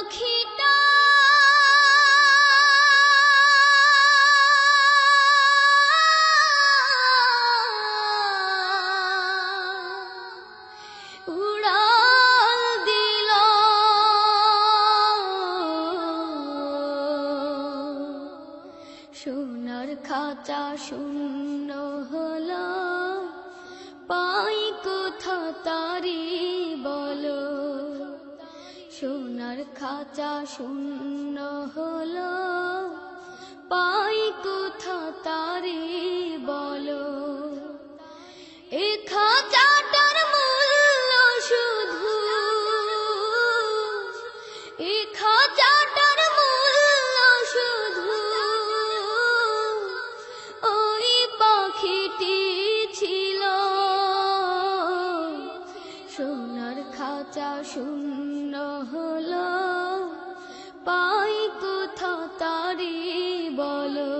পাখিটা উড়াল দিল সোনার খাঁচা শূন্য হলো পাই কোথা তারি বলো সোনার খাঁচা শূন্য হলো পাই কোথা তারি বলো এ খাঁচাটার মূল্য শুধু এ খাঁচাটার মূল্য শুধু ওই পাখিটি ছিল সোনার খাঁচা শূন্য হলো পাই কোথা তারি বলো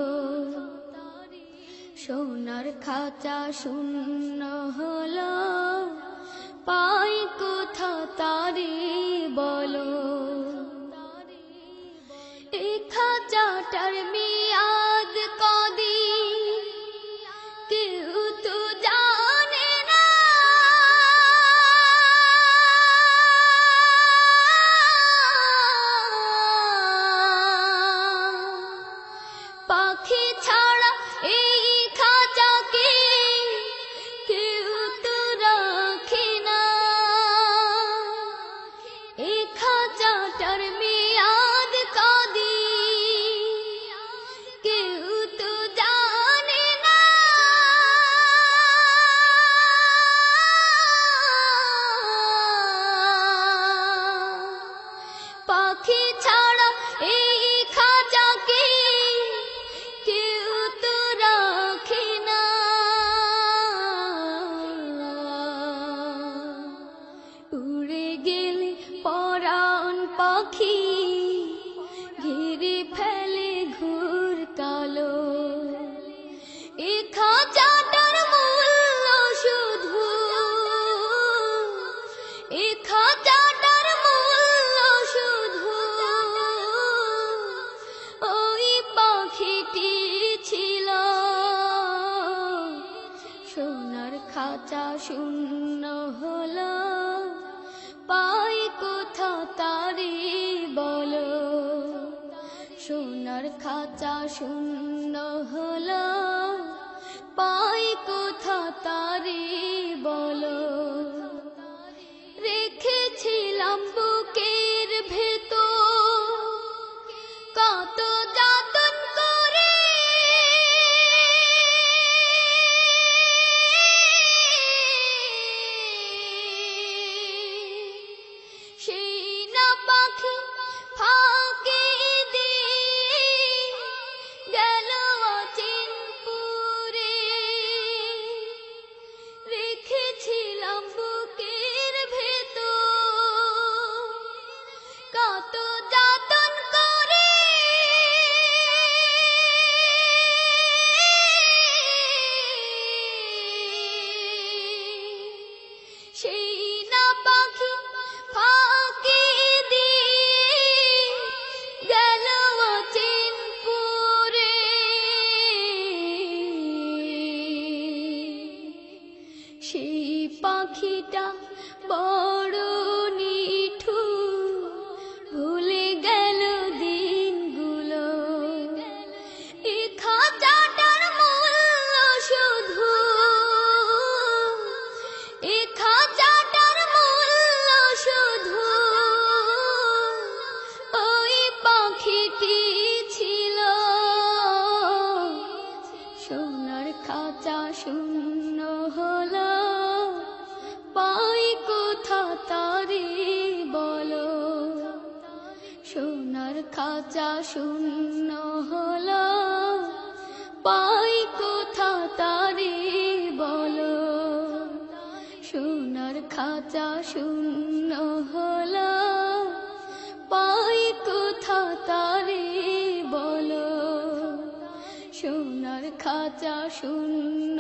সোনার খাঁচা শূন্য হলো পাই কোথা তারি বলো এই খাঁচাটার মেয়াদ কদিন কেউ তো জানে না পাখি ছাড়া এই খাঁচাকে কেউ তো রাখে না এই খাঁচাটার মেয়াদ কদিন কেউ তো জানে না পাখি ছাড়া এই খাঁচাকে কেউ তো রাখে না উড়ে গেলে পরাণ পাখি ঘিরে ফেলে ঘুর কালো এ খাঁচাটার মূল্য শুধু এ খাঁচাটার মূল্য শুধু ওই পাখিটি ছিল সোনার খাঁচা শূন্য হলো পাই কোথা তারি বলো সোনার খাঁচা শূন্য হলো পাই কোথা তারি বলো রেখেছিলাম বুকের ভেতর কত যতন করে সেই না পাখি ফাঁকি দিয়ে গেল অচিনপুরে রেখেছিলাম বুকের ভেতর কত যতন করে সেই না পাখি ফাঁকি দিয়ে গেল অচিনপুরে সেই পাখিটা বড় নিঠুর ভুলে গেল দিনগুলো এ খাঁচাটার মূল্য শুধু এ খাঁচাটার মূল্য শুধু ওই পাখিটি ছিল সোনার খাঁচা শূন্য হলো পাই কোথা তারি বলো সোনার খাঁচা শূন্য হলো পাই কোথা তারি বলো সোনার খাঁচা শূন্য হলো পাই কোথা তারি বলো সোনার খাঁচা শূন্য